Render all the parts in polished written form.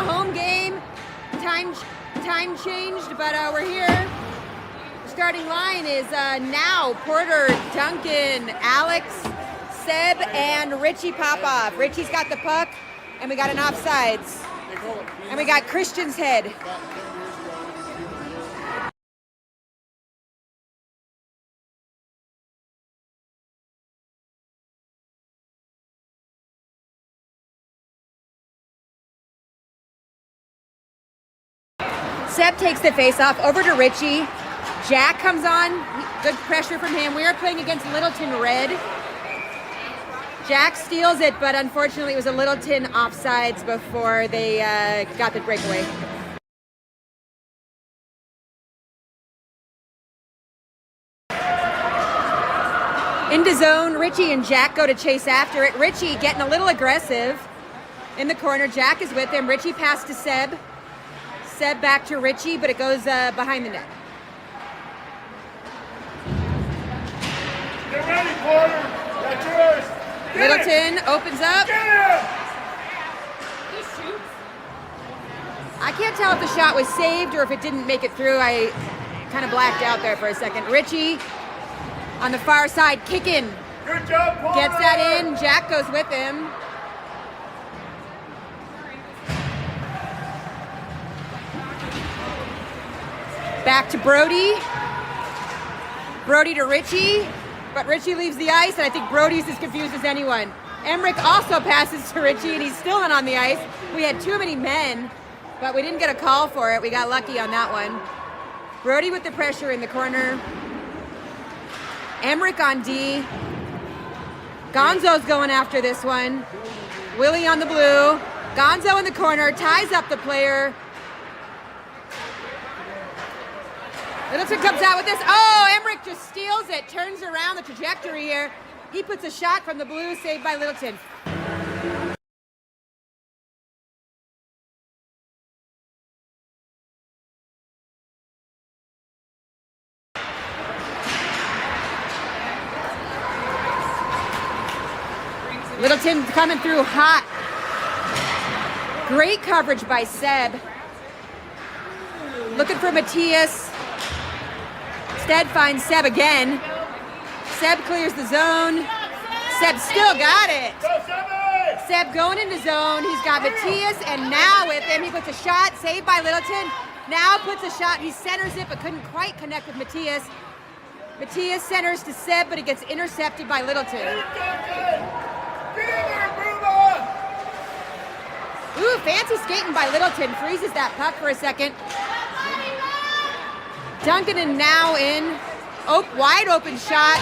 a home game. Time changed, but we're here. The starting line is now Porter, Duncan, Alex, Seb, and Richie Popoff. Richie's got the puck, and we got an offsides. And we got Christian's head. Seb takes the face-off over to Richie. Jack comes on. Good pressure from him. We are playing against Littleton Red. Jack steals it, but unfortunately it was a Littleton offsides before they got the breakaway. Into zone, Richie and Jack go to chase after it. Richie getting a little aggressive in the corner. Jack is with him. Richie passed to Seb. Seb back to Richie, but it goes behind the net. Get ready, Porter. That's yours. Littleton opens up. I can't tell if the shot was saved or if it didn't make it through. I kind of blacked out there for a second. Richie on the far side, kicking. Good job, Porter. Gets that in. Jack goes with him. Back to Brody. Brody to Richie. But Richie leaves the ice, and I think Brody's as confused as anyone. Emmerich also passes to Richie, and he's still not on the ice. We had too many men, but we didn't get a call for it. We got lucky on that one. Brody with the pressure in the corner. Emmerich on D. Gonzo's going after this one. Willie on the blue. Gonzo in the corner, ties up the player. Littleton comes out with this. Oh, Emmerich just steals it, turns around the trajectory here. He puts a shot from the blue, saved by Littleton. Littleton coming through hot. Great coverage by Seb. Looking for Matthias. Instead finds Seb again. Seb clears the zone. Seb still got it. Seb going into zone. He's got Matthias and now with him. He puts a shot, saved by Littleton. Now puts a shot. He centers it but couldn't quite connect with Matthias. Matthias centers to Seb, but it gets intercepted by Littleton. Ooh, fancy skating by Littleton. Freezes that puck for a second. Duncan and now in. Wide open shot.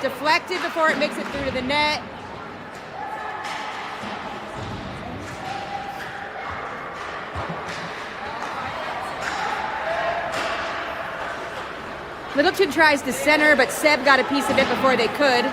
Deflected before it makes it through to the net. Littleton tries to center, but Seb got a piece of it before they could.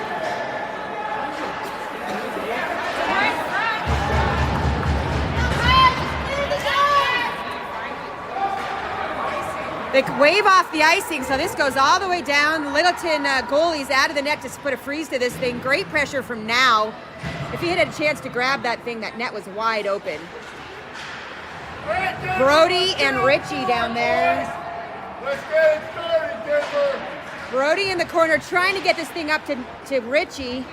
They wave off the icing, so this goes all the way down. Littleton goalie's out of the net to put a freeze to this thing. Great pressure from now. If he had a chance to grab that thing, that net was wide open. Brody and Richie down there. Let's get it started, Denver. Brody in the corner trying to get this thing up to Richie.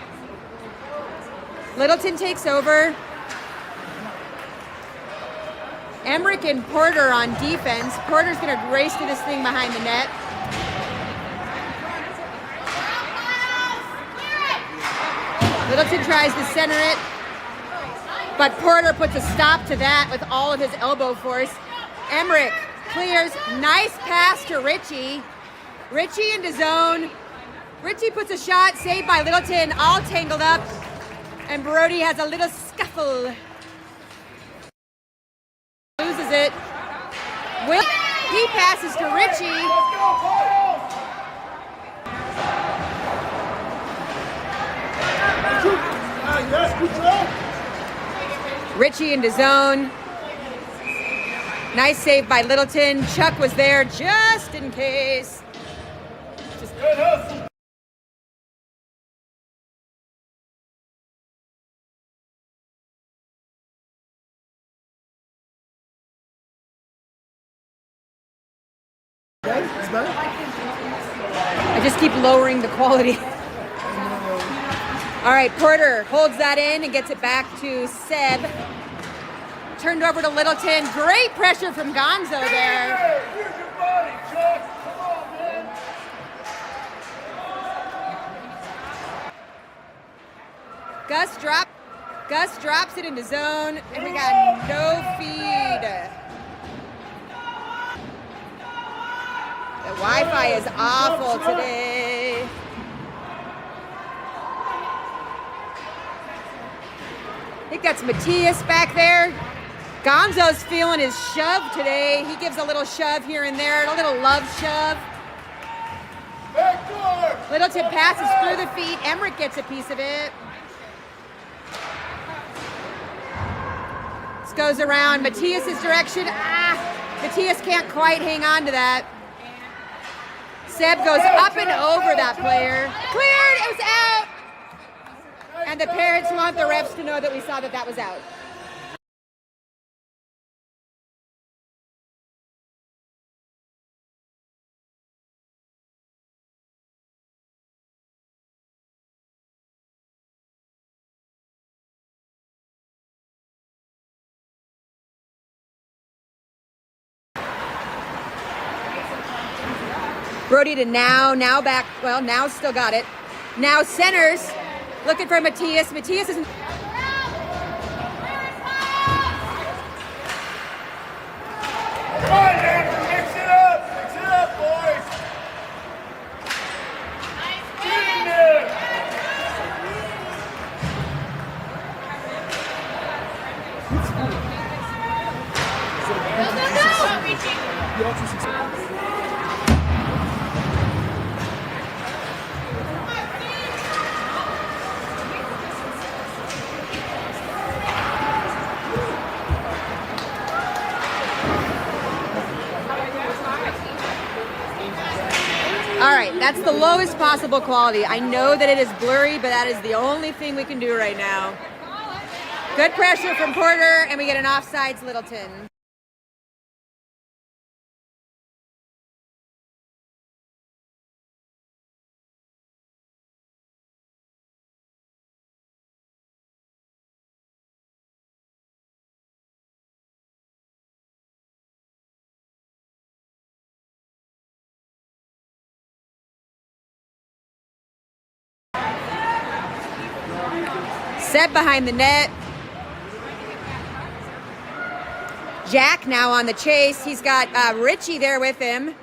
Littleton takes over. Emmerich and Porter on defense. Porter's going to race to this thing behind the net. Littleton tries to center it, but Porter puts a stop to that with all of his elbow force. Emmerich clears. Nice pass to Richie. Richie into zone. Richie puts a shot, saved by Littleton, all tangled up. And Brody has a little scuffle. Loses it. He passes to Richie. Richie into zone. Nice save by Littleton. Chuck was there just in case. Good hustle. I just keep lowering the quality. All right, Porter holds that in and gets it back to Seb. Turned over to Littleton. Great pressure from Gonzo there. Use your body, Chuck. Come on, man. Gus drops it into zone, and we got no feed. The Wi-Fi is awful today. I think that's Matthias back there. Gonzo's feeling his shove today. He gives a little shove here and there, a little love shove. Littleton passes through the feet. Emmerich gets a piece of it. This goes around Matthias's direction. Matthias can't quite hang on to that. Seb goes up and over that player. Cleared, it was out. And the parents want the refs to know that we saw that was out. Brody to now back, well, now still got it. Now centers, looking for Matthias. Matthias isn't. Come on, Denver, mix it up, boys. Get in there. All right, that's the lowest possible quality. I know that it is blurry, but that is the only thing we can do right now. Good pressure from Porter, and we get an offsides Littleton. Seb behind the net. Jack now on the chase. He's got Richie there with him.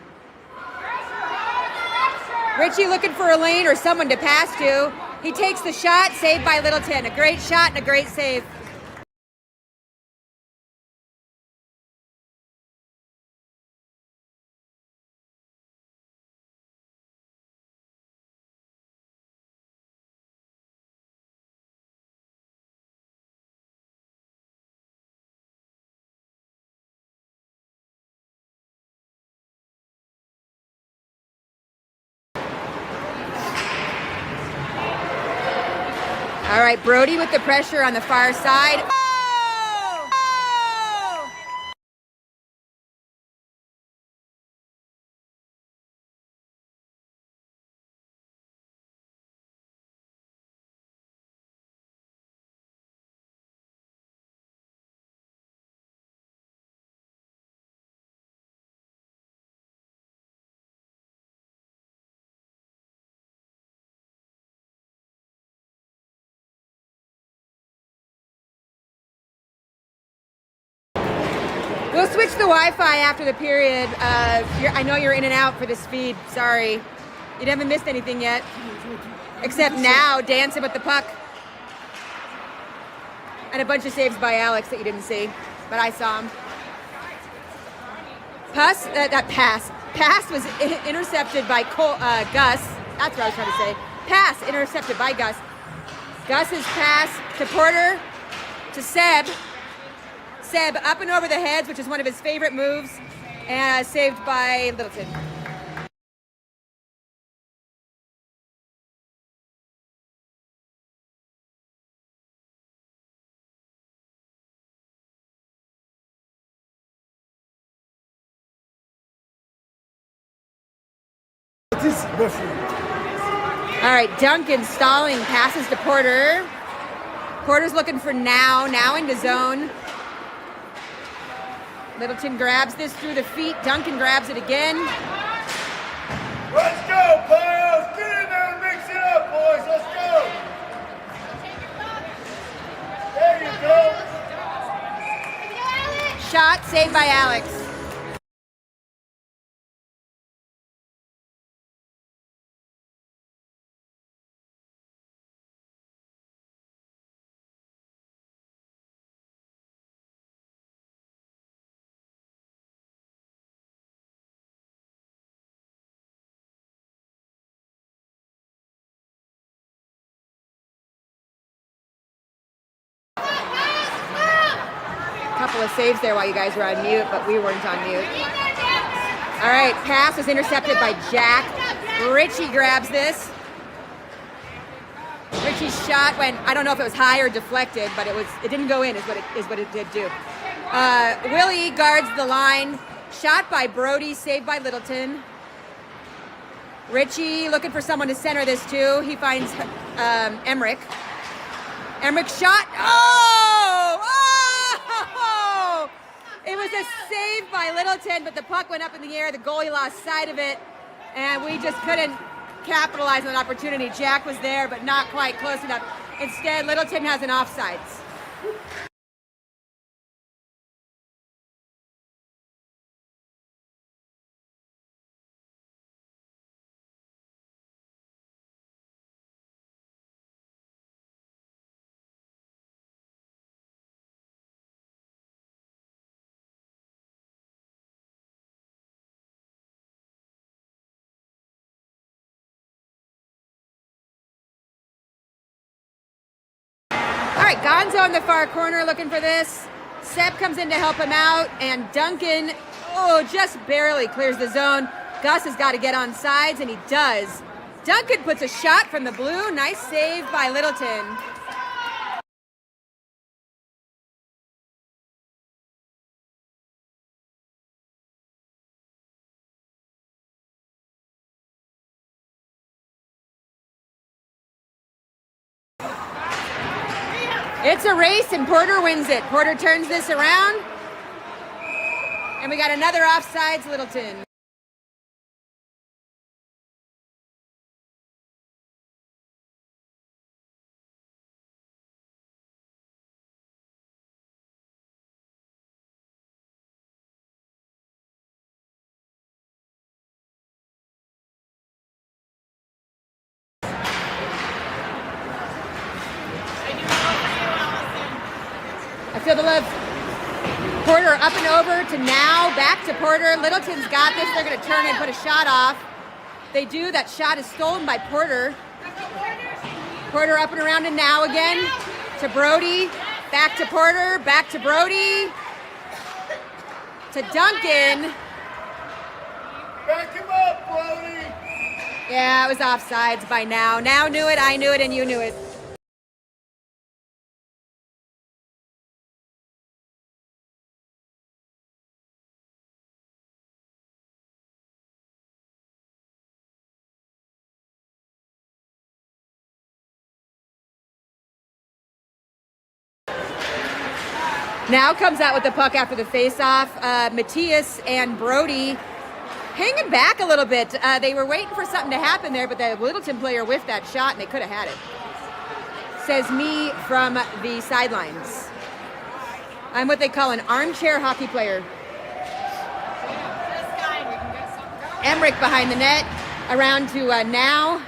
Richie looking for a lane or someone to pass to. He takes the shot, saved by Littleton. A great shot and a great save. All right, Brody with the pressure on the far side. We'll switch the Wi-Fi after the period. I know you're in and out for this feed. Sorry. You haven't missed anything yet. Except now, dancing with the puck. And a bunch of saves by Alex that you didn't see. But I saw him. Pass was intercepted by Gus. That's what I was trying to say. Pass intercepted by Gus. Gus's pass to Porter, to Seb. Seb up and over the heads, which is one of his favorite moves, and saved by Littleton. Just bullshit. All right, Duncan stalling, passes to Porter. Porter's looking for now into zone. Littleton grabs this through the feet. Duncan grabs it again. Let's go, Piles. Get in there and mix it up, boys. Let's go. There you go. Shot saved by Alex. Couple of saves there while you guys were on mute, but we weren't on mute. All right, pass was intercepted by Jack. Richie grabs this. Richie's shot went, I don't know if it was high or deflected, but it didn't go in is what it did do. Willie guards the line. Shot by Brody, saved by Littleton. Richie looking for someone to center this to. He finds Emmerich. Emmerich shot. Oh! It was a save by Littleton, but the puck went up in the air. The goalie lost sight of it, and we just couldn't capitalize on that opportunity. Jack was there, but not quite close enough. Instead, Littleton has an offsides. All right, Gonzo in the far corner looking for this. Seb comes in to help him out, and Duncan, just barely clears the zone. Gus has got to get on sides, and he does. Duncan puts a shot from the blue. Nice save by Littleton. It's a race, and Porter wins it. Porter turns this around, and we got another offsides, Littleton. I feel the love. Porter up and over to now, back to Porter. Littleton's got this. They're going to turn and put a shot off. They do. That shot is stolen by Porter. Porter up and around and now again to Brody. Back to Porter. Back to Brody. To Duncan. Back him up, Brody. Yeah, it was offsides by now. Now knew it, I knew it, and you knew it. Now comes out with the puck after the face-off. Matthias and Brody hanging back a little bit. They were waiting for something to happen there, but the Littleton player whiffed that shot, and they could have had it. Says me from the sidelines. I'm what they call an armchair hockey player. Emmerich behind the net. Around to now.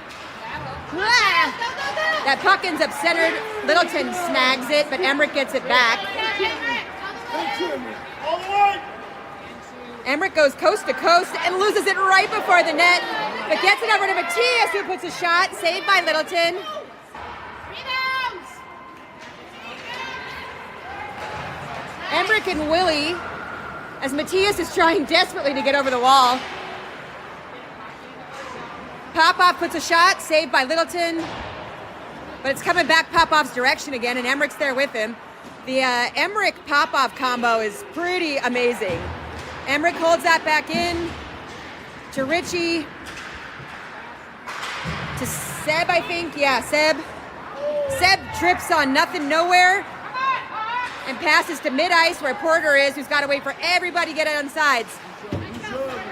That puck ends up centered. Littleton snags it, but Emmerich gets it back. Emmerich goes coast to coast and loses it right before the net, but gets it over to Matthias, who puts a shot, saved by Littleton. Emmerich and Willie, as Matthias is trying desperately to get over the wall. Popoff puts a shot, saved by Littleton, but it's coming back Popoff's direction again, and Emmerich's there with him. The Emmerich-Popoff combo is pretty amazing. Emmerich holds that back in to Richie. to Seb, I think. Yeah, Seb. Seb trips on nothing, nowhere, and passes to mid-ice where Porter is, who's got to wait for everybody to get it on sides.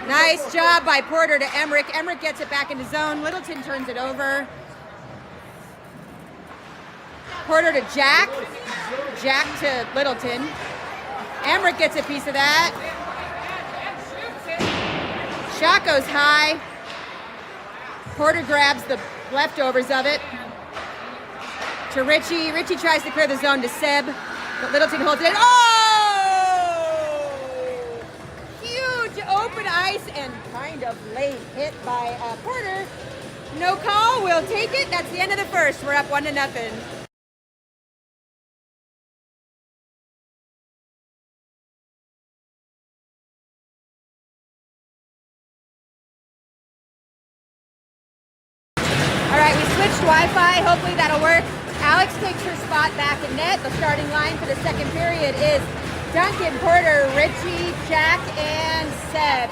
Nice job by Porter to Emmerich. Emmerich gets it back into zone. Littleton turns it over. Porter to Jack. Jack to Littleton. Emmerich gets a piece of that. Shot goes high. Porter grabs the leftovers of it. To Richie. Richie tries to clear the zone to Seb, but Littleton holds it in. Oh! Huge open ice and kind of late hit by Porter. No call. We'll take it. That's the end of the first. We're up 1-0. All right, we switched Wi-Fi. Hopefully that'll work. Alex takes her spot back in net. The starting line for the second period is Duncan, Porter, Richie, Jack, and Seb.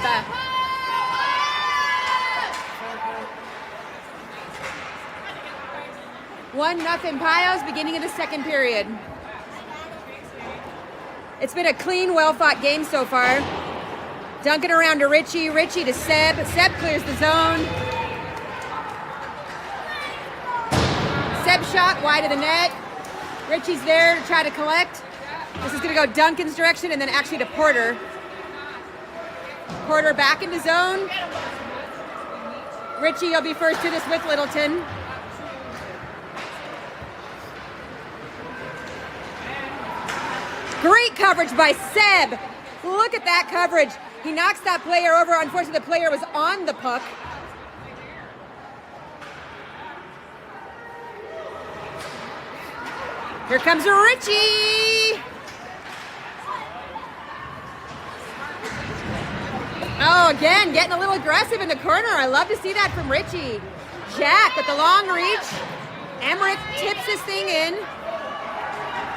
One nothing Pios, beginning of the second period. It's been a clean, well-fought game so far. Duncan around to Richie, Richie to Seb. Seb clears the zone. Seb shot wide of the net. Richie's there to try to collect. This is going to go Duncan's direction and then actually to Porter. Porter back into zone. Richie will be first to this with Littleton. Great coverage by Seb. Look at that coverage. He knocks that player over. Unfortunately, the player was on the puck. Here comes Richie. Oh, again, getting a little aggressive in the corner. I love to see that from Richie. Jack with the long reach. Emmerich tips this thing in.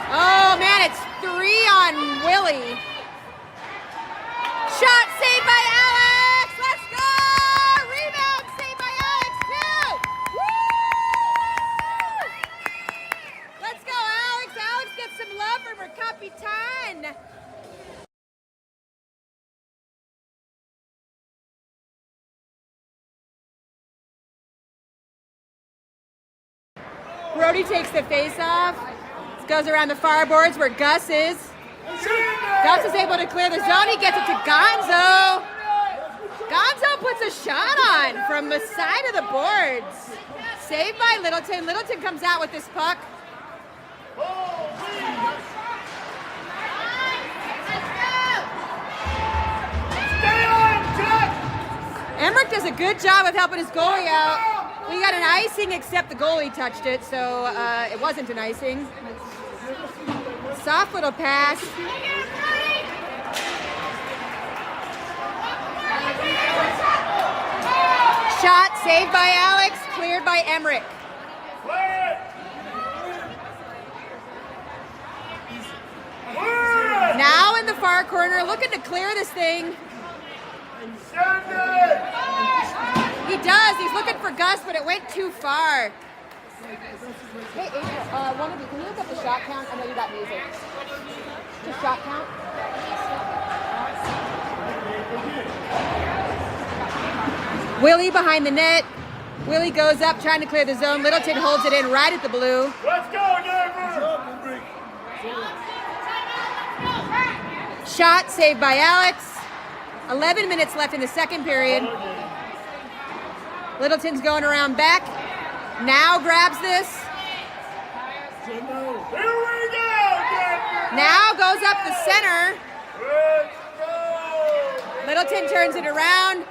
Oh, man, it's 3 on Willie. Shot saved by Alex. Let's go. Rebound saved by Alex, too. Woo! Let's go, Alex. Alex gets some love from her Capitan. Brody takes the face off. Goes around the far boards where Gus is. Gus is able to clear the zone. He gets it to Gonzo. Gonzo puts a shot on from the side of the boards. Saved by Littleton. Littleton comes out with this puck. Emmerich does a good job of helping his goalie out. We got an icing except the goalie touched it, so it wasn't an icing. Soft little pass. Shot saved by Alex, cleared by Emmerich. Now in the far corner, looking to clear this thing. He does. He's looking for Gus, but it went too far. Hey, April, one of you, can you look up the shot count? I know you got music. Just shot count. Willie behind the net. Willie goes up trying to clear the zone. Littleton holds it in right at the blue. Let's go, Denver! Shot saved by Alex. 11 minutes left in the second period. Littleton's going around back. Now grabs this. Here we go, Denver! Now goes up the center. Let's go! Littleton turns it around.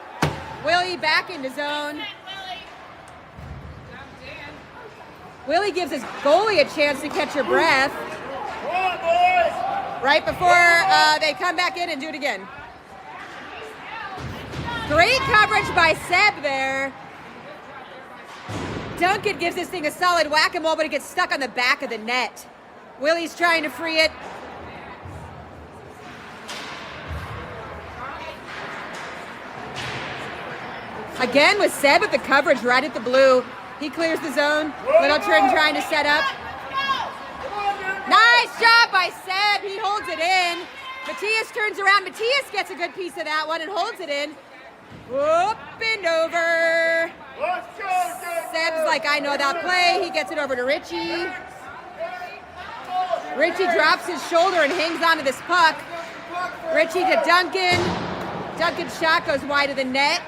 Willie back into zone. Willie gives his goalie a chance to catch her breath. Come on, boys! Right before they come back in and do it again. Great coverage by Seb there. Duncan gives this thing a solid whack-a-mole, but it gets stuck on the back of the net. Willie's trying to free it. Again with Seb with the coverage right at the blue. He clears the zone. Littleton trying to set up. Nice job by Seb. He holds it in. Matthias turns around. Matthias gets a good piece of that one and holds it in. Whoop and over. Seb's like, I know that play. He gets it over to Richie. Richie drops his shoulder and hangs onto this puck. Richie to Duncan. Duncan's shot goes wide of the net.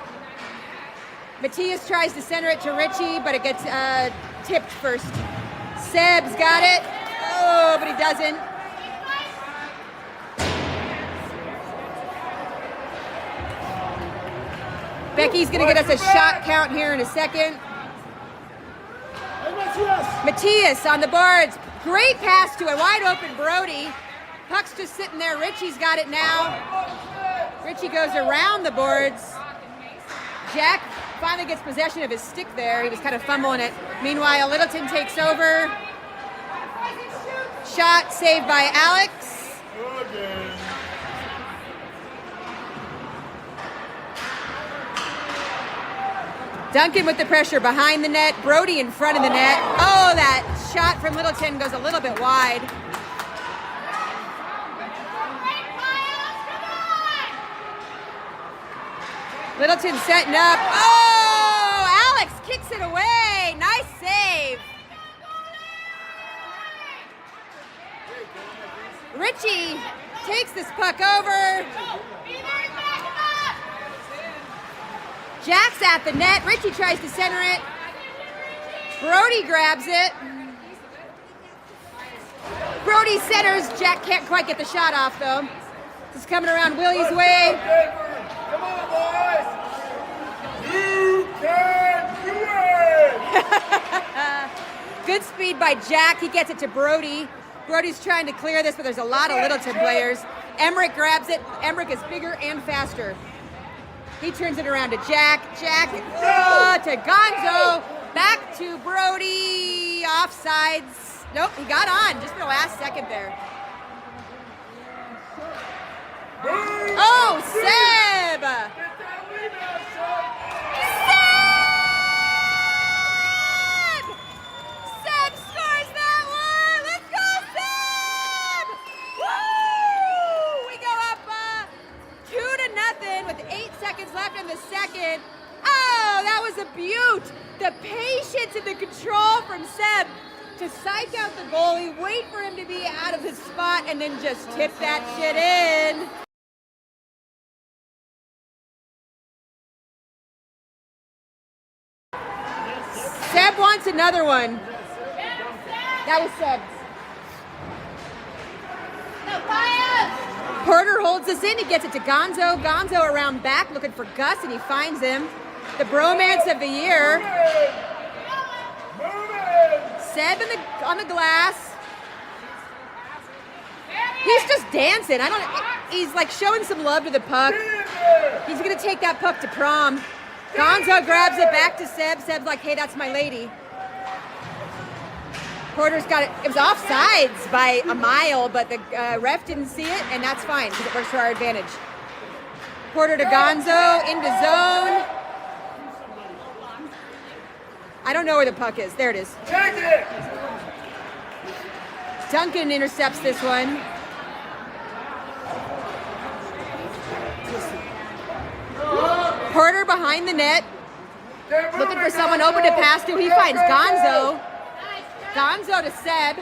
Matthias tries to center it to Richie, but it gets tipped first. Seb's got it. Oh, but he doesn't. Becky's gonna get us a shot count here in a second. Matthias on the boards. Great pass to a wide open Brody. Puck's just sitting there. Richie's got it now. Richie goes around the boards. Jack finally gets possession of his stick there. He was kind of fumbling it. Meanwhile, Littleton takes over. Shot saved by Alex. Duncan with the pressure behind the net. Brody in front of the net. Oh, that shot from Littleton goes a little bit wide. Littleton setting up. Oh, Alex kicks it away. Nice save. Richie takes this puck over. Jack's at the net. Richie tries to center it. Brody grabs it. Brody centers. Jack can't quite get the shot off, though. This is coming around Willie's way. Come on, boys! You can do it! Good speed by Jack. He gets it to Brody. Brody's trying to clear this, but there's a lot of Littleton players. Emmerich grabs it. Emmerich is bigger and faster. He turns it around to Jack. Jack to Gonzo. Back to Brody. Offsides. Nope, he got on just for the last second there. Oh, Seb! Seb scores that one! Let's go, Seb! Woo! We go up 2-0 with 8 seconds left in the second. Oh, that was a beaut! The patience and the control from Seb to psych out the goalie, wait for him to be out of his spot, and then just tip that shit in. Seb wants another one. That was Seb's. Porter holds this in. He gets it to Gonzo. Gonzo around back looking for Gus, and he finds him. The bromance of the year. Seb on the glass. He's just dancing. He's like showing some love to the puck. He's gonna take that puck to prom. Gonzo grabs it back to Seb. Seb's like, hey, that's my lady. Porter's got it. It was offsides by a mile, but the ref didn't see it, and that's fine because it works for our advantage. Porter to Gonzo, into zone. I don't know where the puck is. There it is. Take it! Duncan intercepts this one. Porter behind the net, looking for someone open to pass to. He finds Gonzo. Gonzo to Seb.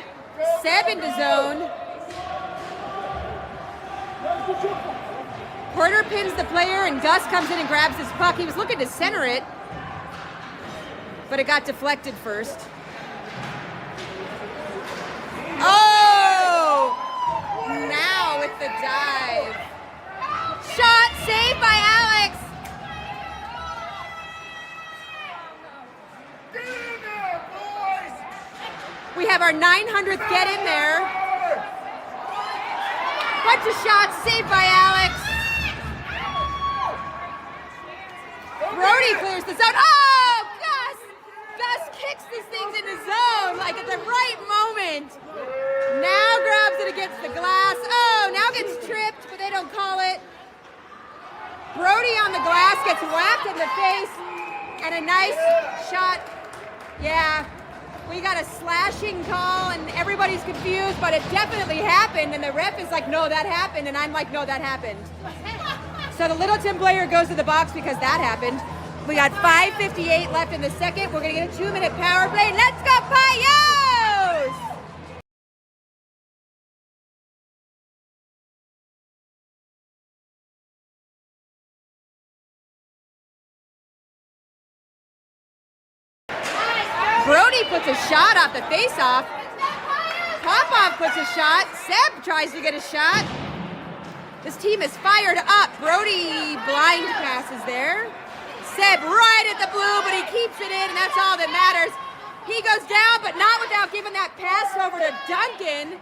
Seb into zone. Porter pins the player, and Gus comes in and grabs his puck. He was looking to center it, but it got deflected first. Oh! Now with the dive. Shot saved by Alex. Get in there, boys! We have our 900th get in there. Bunch of shots saved by Alex. Brody clears the zone. Oh, Gus! Gus kicks these things in the zone like at the right moment. Now grabs it against the glass. Oh, now gets tripped, but they don't call it. Brody on the glass gets whacked in the face, and a nice shot Yeah, we got a slashing call and everybody's confused, but it definitely happened. And the ref is like, no, that happened. And I'm like, no, that happened. So the Littleton player goes to the box because that happened. We got 5:58 left in the second. We're going to get a 2-minute power play. Let's go, Payos! Brody puts a shot off the face-off. Popoff puts a shot. Seb tries to get a shot. This team is fired up. Brody blind passes there. Seb right at the blue, but he keeps it in, and that's all that matters. He goes down, but not without giving that pass over to Duncan.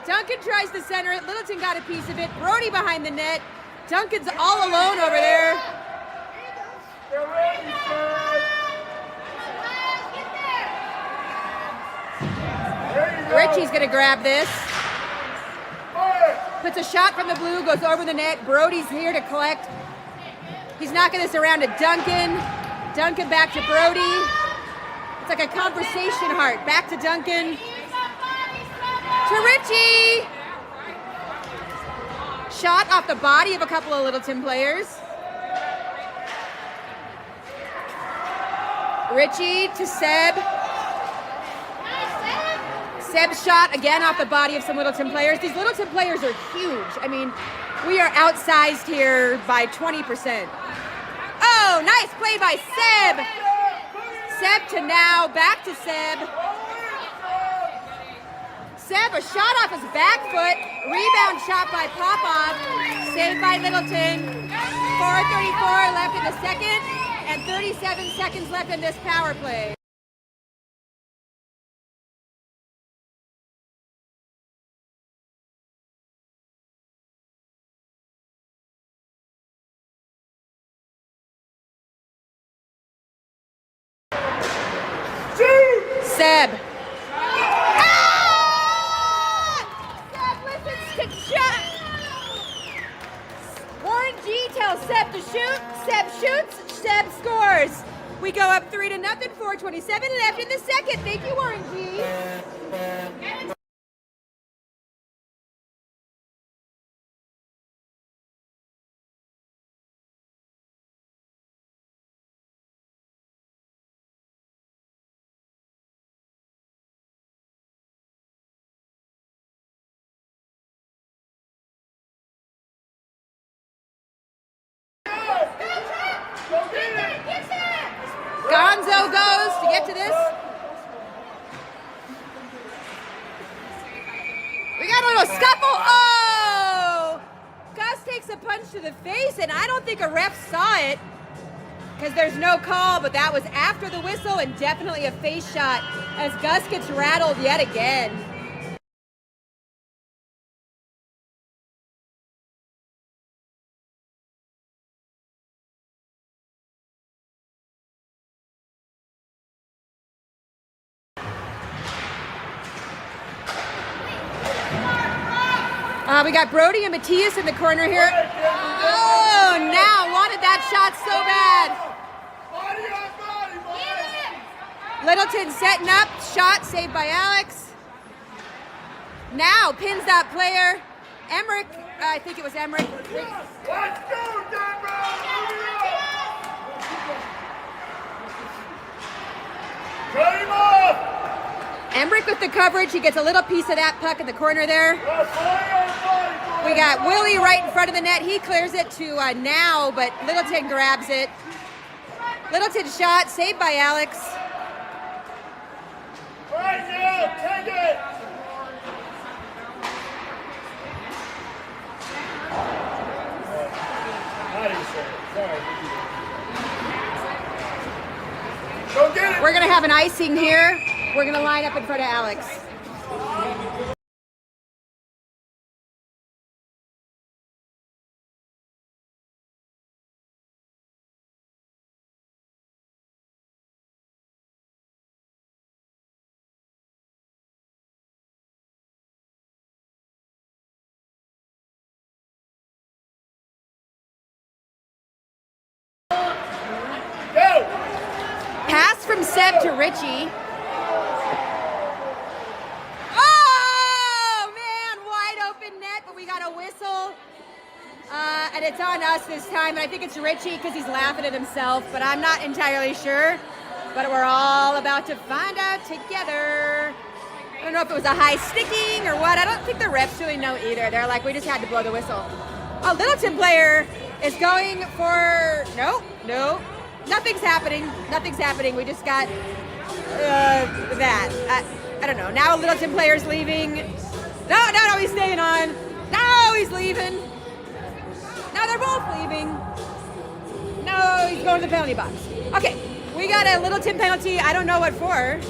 Duncan tries to center it. Littleton got a piece of it. Brody behind the net. Duncan's all alone over there. Richie's gonna grab this. Puts a shot from the blue, goes over the net. Brody's here to collect. He's knocking this around to Duncan. Duncan back to Brody. It's like a conversation heart. Back to Duncan. To Richie. Shot off the body of a couple of Littleton players. Richie to Seb. Seb's shot again off the body of some Littleton players. These Littleton players are huge. I mean, we are outsized here by 20%. Oh, nice play by Seb. Seb to now, back to Seb. Seb, a shot off his back foot. Rebound shot by Popoff. Saved by Littleton. 4:34 left in the second and 37 seconds left in this power play. Seb. Seb listens to shot. Warren G tells Seb to shoot. Seb shoots. Seb scores. We go up 3-0. 4:27 left in the second. Thank you, Warren G. Gonzo goes to get to this. We got a little scuffle. Oh! Gus takes a punch to the face, and I don't think a ref saw it because there's no call, but that was after the whistle and definitely a face shot as Gus gets rattled yet again. We got Brody and Matthias in the corner here. Oh, now wanted that shot so bad. Littleton setting up, shot saved by Alex. Now pins that player. Emmerich, I think it was Emmerich. Let's go, Denver! Cut him off! Emmerich with the coverage. He gets a little piece of that puck in the corner there. We got Willie right in front of the net. He clears it to now, but Littleton grabs it. Littleton shot, saved by Alex. Right now, take it! Go get it! We're going to have an icing here. We're going to line up in front of Alex. Pass Pass from Seb to Richie. Oh, man, wide open net, but we got a whistle. And it's on us this time, and I think it's Richie because he's laughing at himself, but I'm not entirely sure. But we're all about to find out together. I don't know if it was a high sticking or what. I don't think the refs really know either. They're like, we just had to blow the whistle. A Littleton player is going for, no, nothing's happening. Nothing's happening. We just got that. I don't know. Now a Littleton player's leaving. No, he's staying on. No, he's leaving. No, they're both leaving. No, he's going to the penalty box. Okay, we got a Littleton penalty. I don't know what for.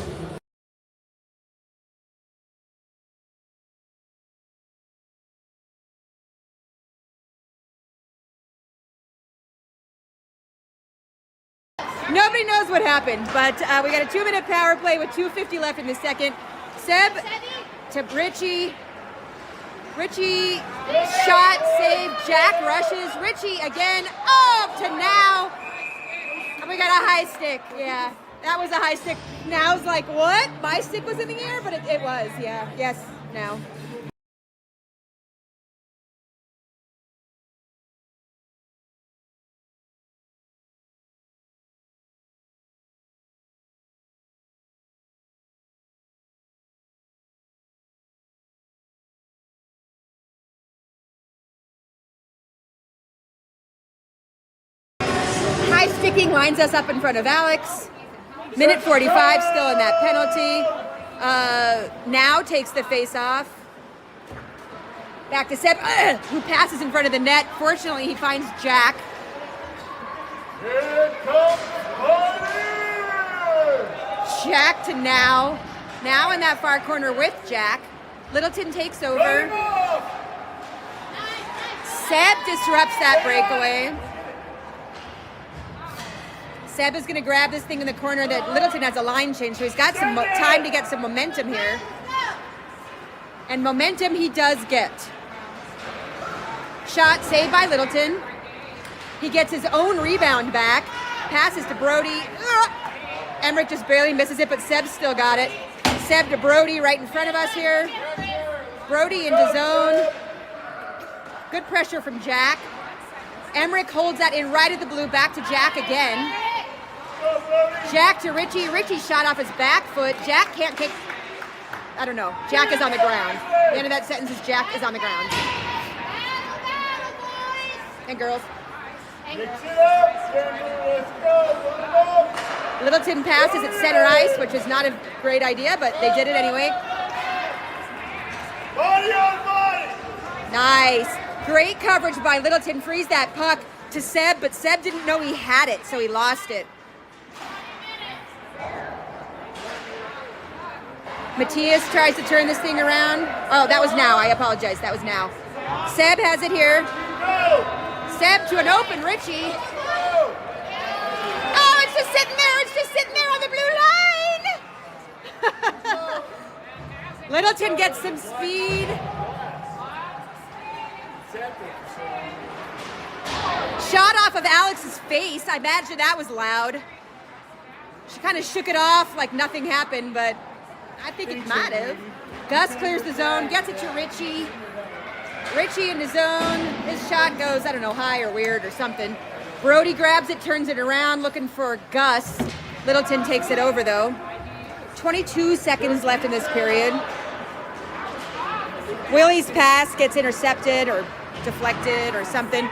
Nobody knows what happened, but we got a 2-minute power play with 2:50 left in the second. Seb to Richie. Richie, shot, save, Jack rushes. Richie again, up to now. And we got a high stick, yeah. That was a high stick. Now it's like, what? My stick was in the air? But it was, yeah. Yes, now. High sticking lines us up in front of Alex. Minute 45 still in that penalty. Now takes the face off. Back to Seb, who passes in front of the net. Fortunately, he finds Jack. Here comes Party! Jack to now. Now in that far corner with Jack. Littleton takes over. Seb disrupts that breakaway. Seb is going to grab this thing in the corner that Littleton has a line change, so he's got some time to get some momentum here. And momentum he does get. Shot saved by Littleton. He gets his own rebound back. Passes to Brody. Emmerich just barely misses it, but Seb's still got it. Seb to Brody right in front of us here. Brody into zone. Good pressure from Jack. Emmerich holds that in right at the blue, back to Jack again. Jack to Richie. Richie shot off his back foot. Jack can't kick. I don't know. Jack is on the ground. The end of that sentence is Jack is on the ground. And girls. Littleton passes at center ice, which is not a great idea, but they did it anyway. Body on body! Nice. Great coverage by Littleton. Frees that puck to Seb, but Seb didn't know he had it, so he lost it. Matthias tries to turn this thing around. Oh, that was now. I apologize. That was now. Seb has it here. Seb to an open Richie. Oh, it's just sitting there. It's just sitting there on the blue line. Littleton gets some speed. Shot off of Alex's face. I imagine that was loud. She kind of shook it off like nothing happened, but I think it might have. Gus clears the zone, gets it to Richie. Richie in the zone. His shot goes, I don't know, high or weird or something. Brody grabs it, turns it around, looking for Gus. Littleton takes it over, though. 22 seconds left in this period. Willie's pass gets intercepted or deflected or something.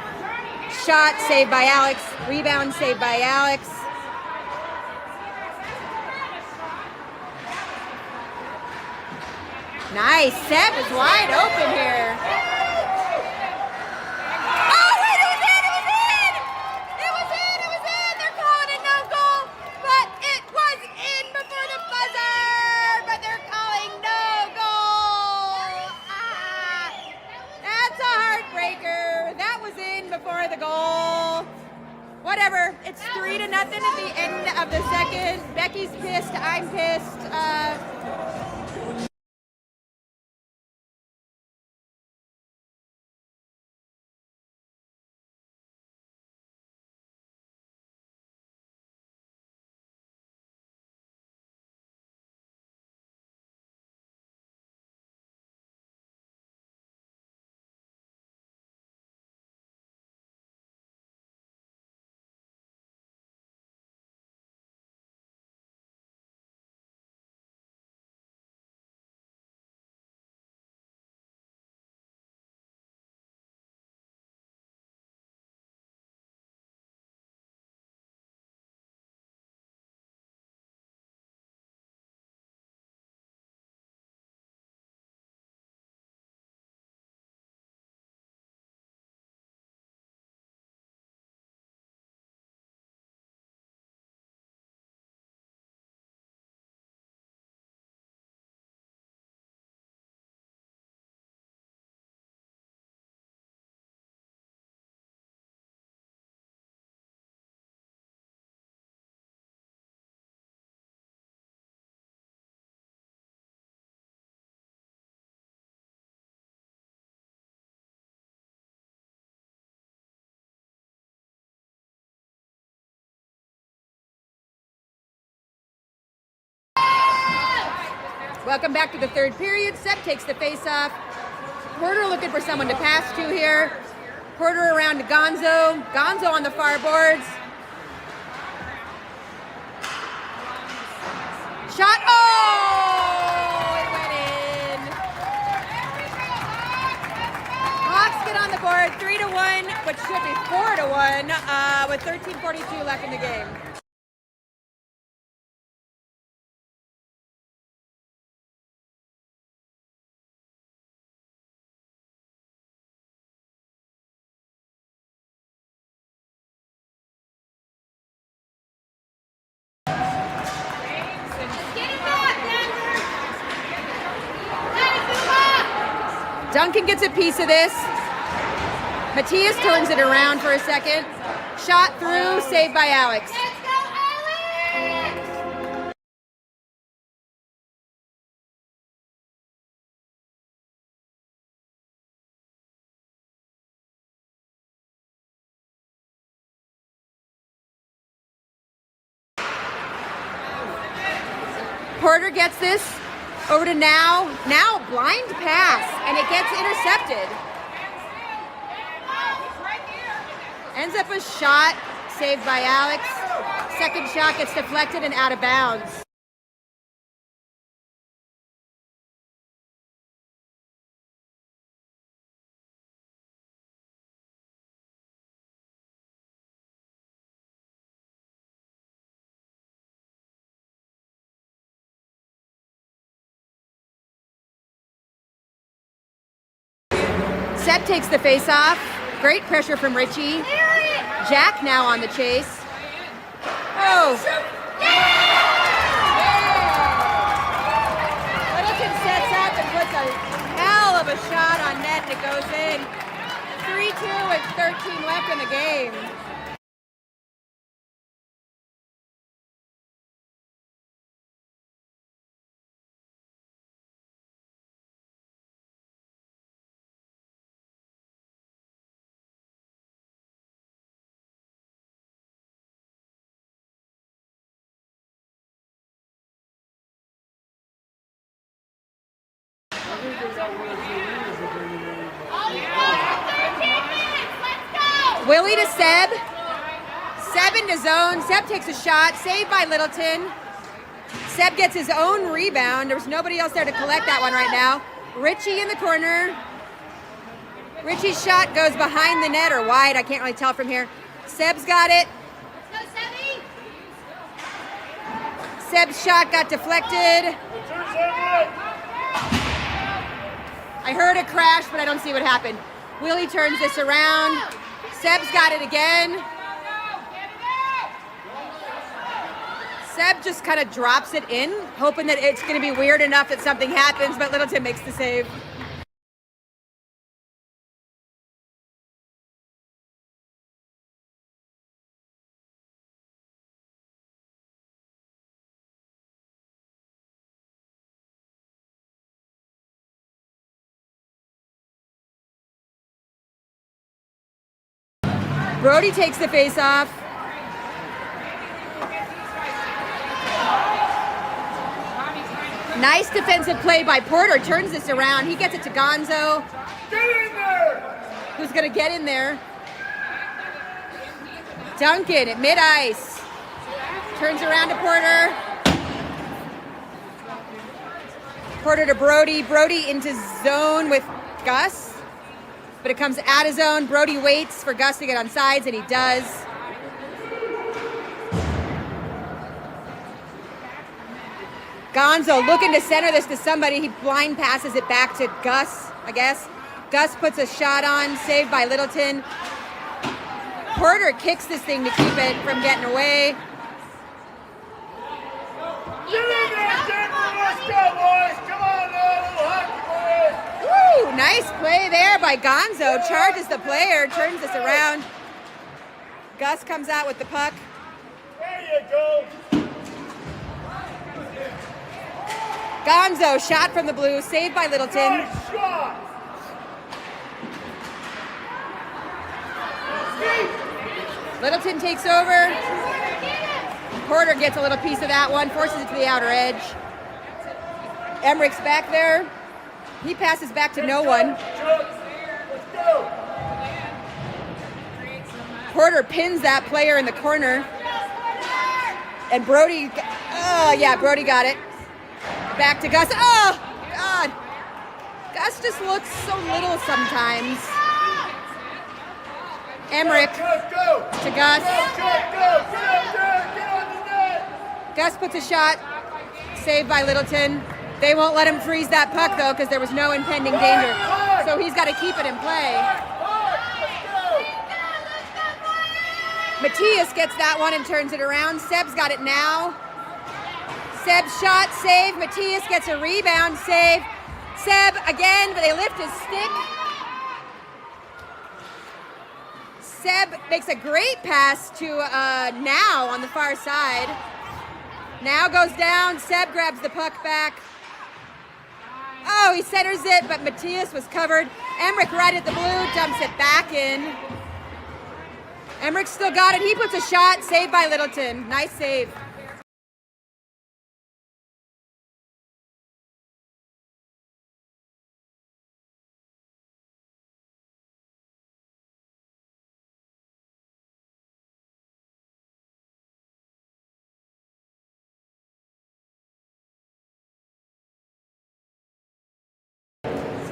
Shot saved by Alex. Rebound saved by Alex. Nice. Seb is wide open here. Oh, wait, it was in! It was in! It was in! It was in! They're calling it no goal, but it was in before the buzzer! But they're calling no goal! That's a heartbreaker. That was in before the goal. Whatever. It's 3-0 at the end of the second. Becky's pissed. I'm pissed. Welcome back to the third period. Seb takes the face-off. Porter looking for someone to pass to here. Porter around to Gonzo. Gonzo on the far boards. Shot. Oh! It went in. Hawks get on the board 3-1, which should be 4-1 with 13:42 left in the game. Duncan gets a piece of this. Matthias turns it around for a second. Shot through, saved by Alex. Let's go, Alex! Porter gets this over to now blind pass, and it gets intercepted. Ends up a shot saved by Alex. Second shot gets deflected and out of bounds. Seb takes the face off. Great pressure from Richie. Jack now on the chase. Oh. Littleton sets up and puts a hell of a shot on net and it goes in. 3-2 with 13 left in the game. Willie to Seb. Seb into zone. Seb takes a shot. Saved by Littleton. Seb gets his own rebound. There's nobody else there to collect that one right now. Richie in the corner. Richie's shot goes behind the net or wide. I can't really tell from here. Seb's got it. Seb's shot got deflected. I heard a crash, but I don't see what happened. Willie turns this around. Seb's got it again. Seb just kind of drops it in, hoping that it's going to be weird enough that something happens, but Littleton makes the save. Brody takes the face off. Nice defensive play by Porter. Turns this around. He gets it to Gonzo. Get in there! Who's going to get in there? Duncan at mid-ice. Turns around to Porter. Porter to Brody. Brody into zone with Gus. But it comes out of zone. Brody waits for Gus to get on sides, and he does. Gonzo looking to center this to somebody. He blind passes it back to Gus, I guess. Gus puts a shot on, saved by Littleton. Porter kicks this thing to keep it from getting away. Get in there, Denver! Let's go, boys! Come on now, little hockey boys! Woo! Nice play there by Gonzo. Charges the player, turns this around. Gus comes out with the puck. There you go! Gonzo, shot from the blue, saved by Littleton. Nice shot! Littleton takes over. Porter gets a little piece of that one, forces it to the outer edge. Emmerich's back there. He passes back to no one. Let's go. Porter pins that player in the corner. And Brody, oh yeah, Brody got it. Back to Gus. Oh, God. Gus just looks so little sometimes. Emmerich to Gus. Gus puts a shot. Saved by Littleton. They won't let him freeze that puck, though, because there was no impending danger. So he's got to keep it in play. Matthias gets that one and turns it around. Seb's got it now. Seb's shot, save. Matthias gets a rebound, save. Seb again, but they lift his stick. Seb makes a great pass to Now on the far side. Now goes down. Seb grabs the puck back. Oh, he centers it, but Matthias was covered. Emmerich right at the blue, dumps it back in. Emmerich still got it. He puts a shot, saved by Littleton. Nice save.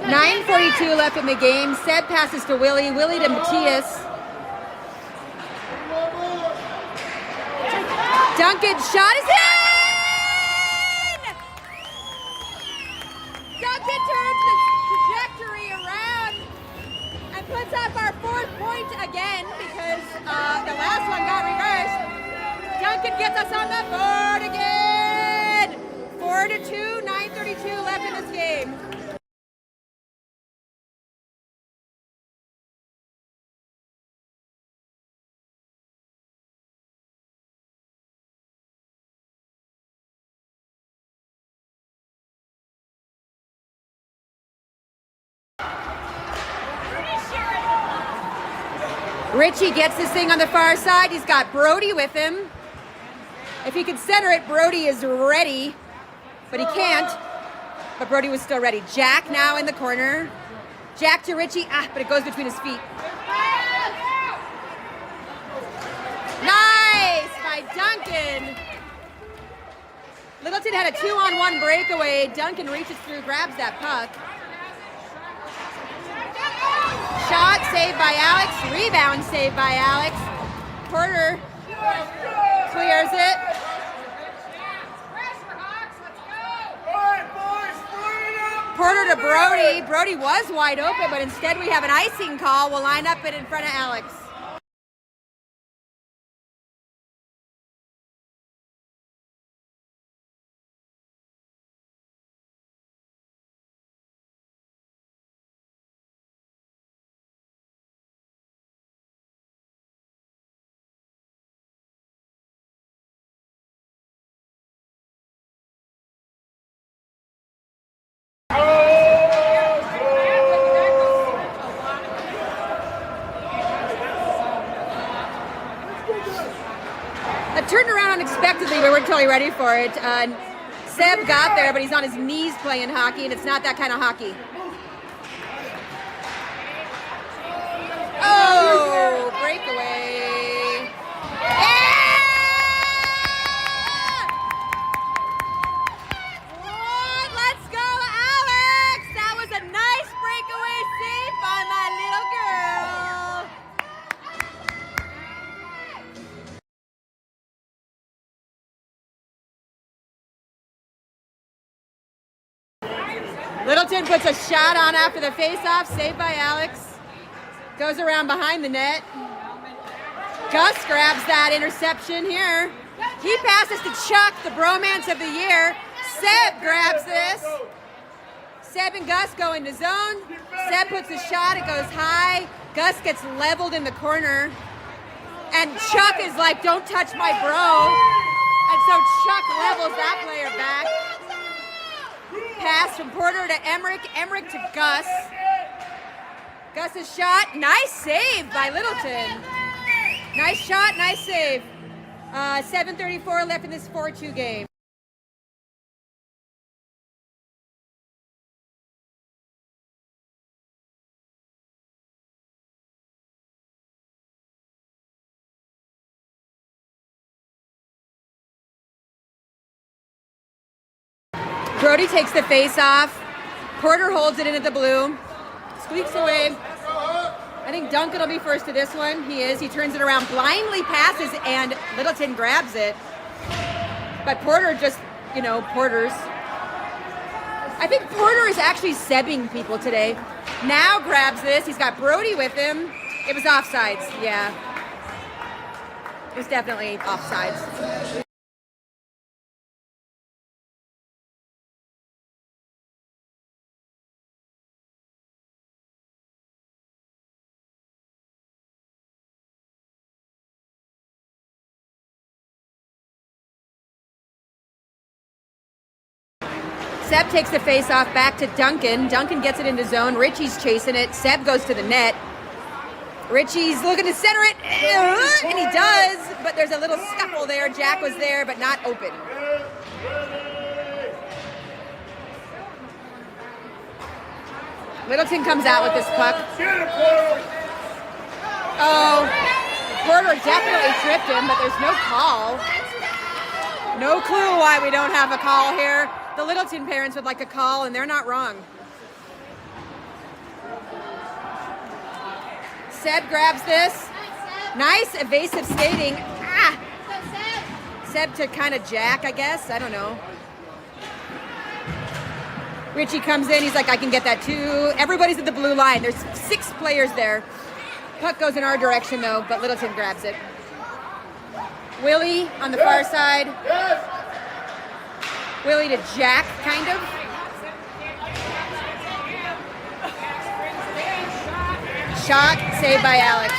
.9:42 left in the game. Seb passes to Willie. Willie to Matthias. Duncan's shot is in! Duncan turns the trajectory around and puts up our 4th point again because the last one got reversed. Duncan gets us on the board again. 4-2, 9:32 left in this game. Richie gets this thing on the far side. He's got Brody with him. If he could center it, Brody is ready, but he can't. But Brody was still ready. Jack now in the corner. Jack to Richie. But it goes between his feet. Nice by Duncan. Littleton had a 2-on-1 breakaway. Duncan reaches through, grabs that puck. Shot saved by Alex. Rebound saved by Alex. Porter clears it. Porter to Brody. Brody was wide open, but instead we have an icing call. We'll line up it in front of Alex. It turned around unexpectedly. We weren't totally ready for it. Seb got there, but he's on his knees playing hockey, and it's not that kind of hockey. Oh, breakaway. Yeah! Let's go, Alex! That was a nice breakaway save by my little girl. Littleton puts a shot on after the face-off, saved by Alex. Goes around behind the net. Gus grabs that interception here. He passes to Chuck, the bromance of the year. Seb grabs this. Seb and Gus go into zone. Seb puts a shot, it goes high. Gus gets leveled in the corner. And Chuck is like, don't touch my bro. And so Chuck levels that player back. Pass from Porter to Emmerich. Emmerich to Gus. Gus's shot. Nice save by Littleton. Nice shot, nice save. 7:34 left in this 4-2 game. Brody takes the face off. Porter holds it in at the blue. Squeaks away. I think Duncan will be first to this one. He is. He turns it around, blindly passes, and Littleton grabs it. But Porter just, Porter's. I think Porter is actually sebbing people today. Now grabs this. He's got Brody with him. It was offsides. Yeah. It was definitely offsides. Seb takes the face off back to Duncan. Duncan gets it into zone. Richie's chasing it. Seb goes to the net. Richie's looking to center it, and he does, but there's a little scuffle there. Jack was there, but not open. Littleton comes out with this puck. Oh, Porter definitely tripped him, but there's no call. No clue why we don't have a call here. The Littleton parents would like a call, and they're not wrong. Seb grabs this. Nice evasive skating. Seb to kind of Jack, I guess. I don't know. Richie comes in. He's like, I can get that too. Everybody's at the blue line. There's 6 players there. Puck goes in our direction, though, but Littleton grabs it. Willie on the far side. Willie to Jack, kind of. Shot, saved by Alex.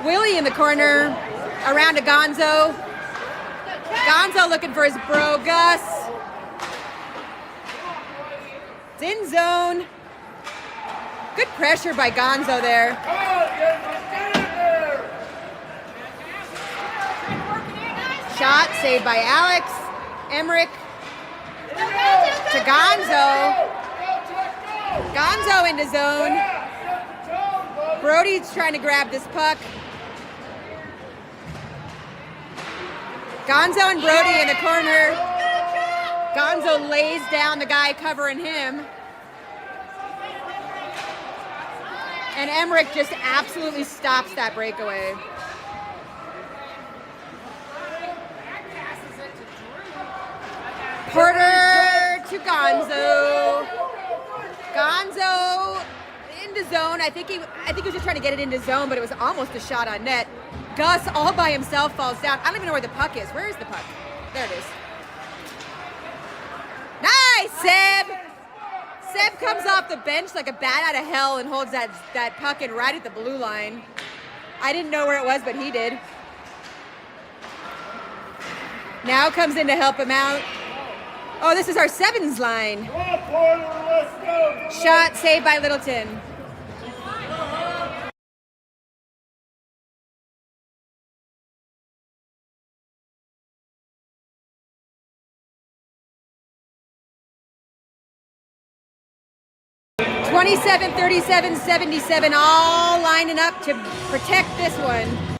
Willie in the corner, around to Gonzo. Gonzo looking for his bro, Gus. It's in zone. Good pressure by Gonzo there. Shot saved by Alex. Emmerich to Gonzo. Gonzo into zone. Brody's trying to grab this puck. Gonzo and Brody in the corner. Gonzo lays down the guy covering him. And Emmerich just absolutely stops that breakaway. Porter to Gonzo. Gonzo into zone. I think he was just trying to get it into zone, but it was almost a shot on net. Gus all by himself falls down. I don't even know where the puck is. Where is the puck? There it is. Nice, Seb! Seb comes off the bench like a bat out of hell and holds that puck in right at the blue line. I didn't know where it was, but he did. Now comes in to help him out. Oh, this is our sevens line. Shot saved by Littleton. (27, 37, 77), all lining up to protect this one.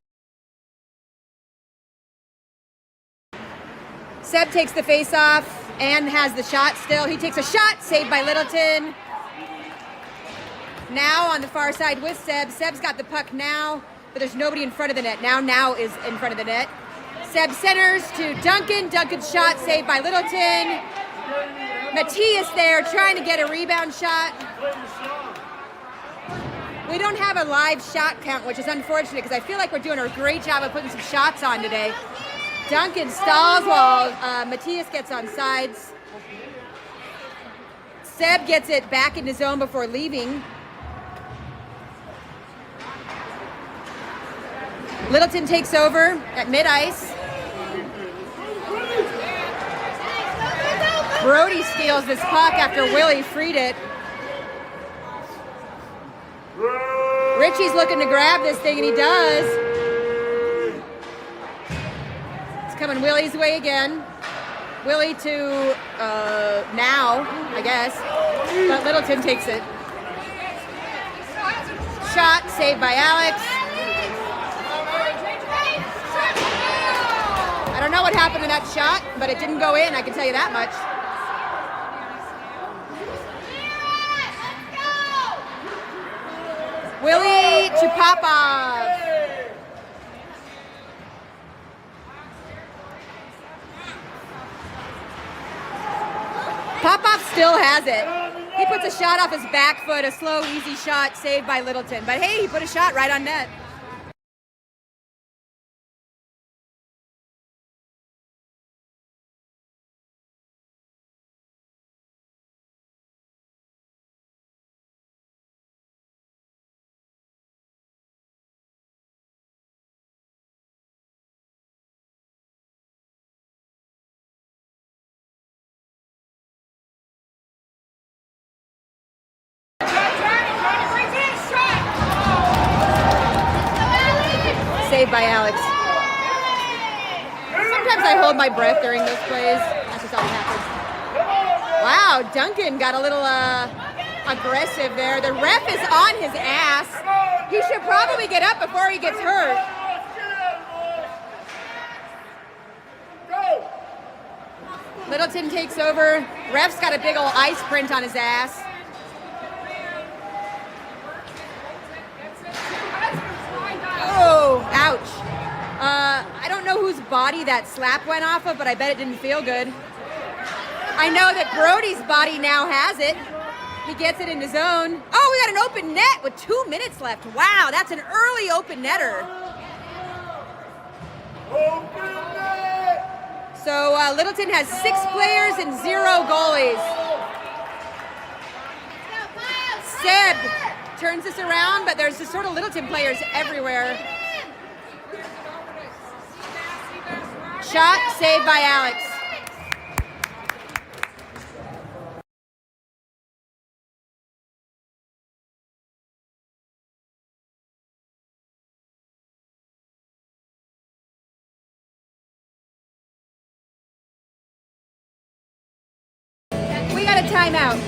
Seb takes the face off and has the shot still. He takes a shot, saved by Littleton. Now on the far side with Seb. Seb's got the puck now, but there's nobody in front of the net. Now is in front of the net. Seb centers to Duncan. Duncan's shot, saved by Littleton. Matthias there trying to get a rebound shot. We don't have a live shot count, which is unfortunate because I feel like we're doing a great job of putting some shots on today. Duncan stalls while Matthias gets on sides. Seb gets it back into zone before leaving. Littleton takes over at mid-ice. Brody steals this puck after Willie freed it. Richie's looking to grab this thing, and he does. It's coming Willie's way again. Willie to now, I guess. But Littleton takes it. Shot saved by Alex. I don't know what happened to that shot, but it didn't go in, I can tell you that much. Willie to Popov. Popov still has it. He puts a shot off his back foot, a slow, easy shot saved by Littleton. But hey, he put a shot right on net. Saved by Alex. Sometimes I hold my breath during those plays. That's just always happens. Wow, Duncan got a little aggressive there. The ref is on his ass. He should probably get up before he gets hurt. Littleton takes over. Ref's got a big old ice print on his ass. Oh, ouch. I don't know whose body that slap went off of, but I bet it didn't feel good. I know that Brody's body now has it. He gets it in his zone. Oh, we got an open net with 2 minutes left. Wow, that's an early open netter. Open net! So Littleton has 6 players and 0 goalies. Seb turns this around, but there's just sort of Littleton players everywhere. Shot saved by Alex. We got a timeout.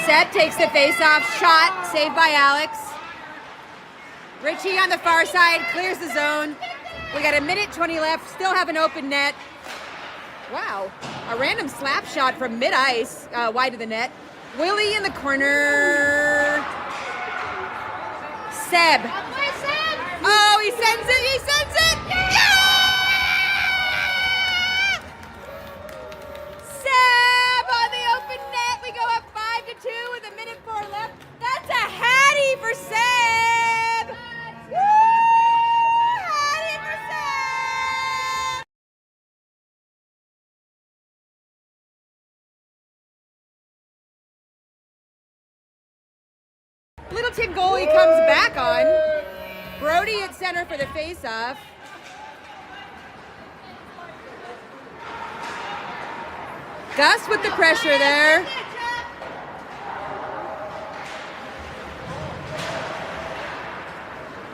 Seb takes the face-off. Shot saved by Alex. Richie on the far side clears the zone. We got 1:20 left. Still have an open net. Wow, a random slap shot from mid-ice, wide of the net. Willie in the corner. Seb. Oh, he sends it. He sends it. Yeah! Seb on the open net. We go up 5-2 with 1:04 left. That's a hattie for Seb. Woo! Hattie for Seb. Littleton goalie comes back on. Brody at center for the face-off. Gus with the pressure there.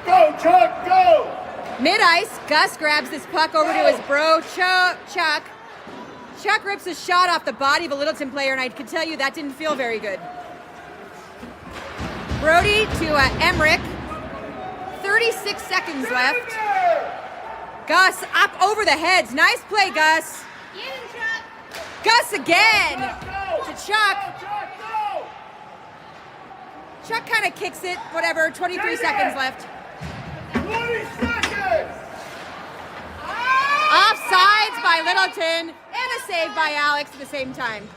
Go, Chuck, go! Mid-ice, Gus grabs this puck over to his bro, Chuck. Chuck rips a shot off the body of a Littleton player, and I can tell you that didn't feel very good. Brody to Emmerich. 36 seconds left. Gus up over the heads. Nice play, Gus. Gus again to Chuck. Chuck kind of kicks it, whatever, 23 seconds left. 20 seconds! Offsides by Littleton and a save by Alex at the same time.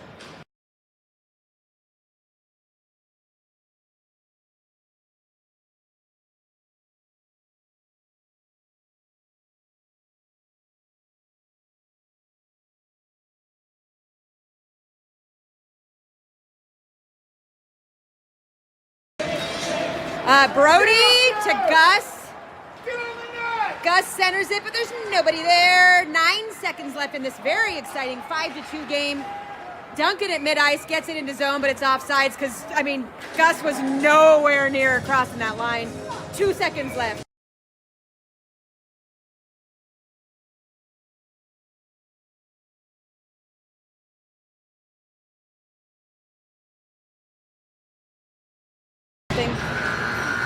Brody to Gus. Gus centers it, but there's nobody there. 9 seconds left in this very exciting 5-2 game. Duncan at mid-ice gets it into zone, but it's offsides because, I mean, Gus was nowhere near crossing that line. 2 seconds left.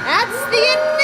That's the end.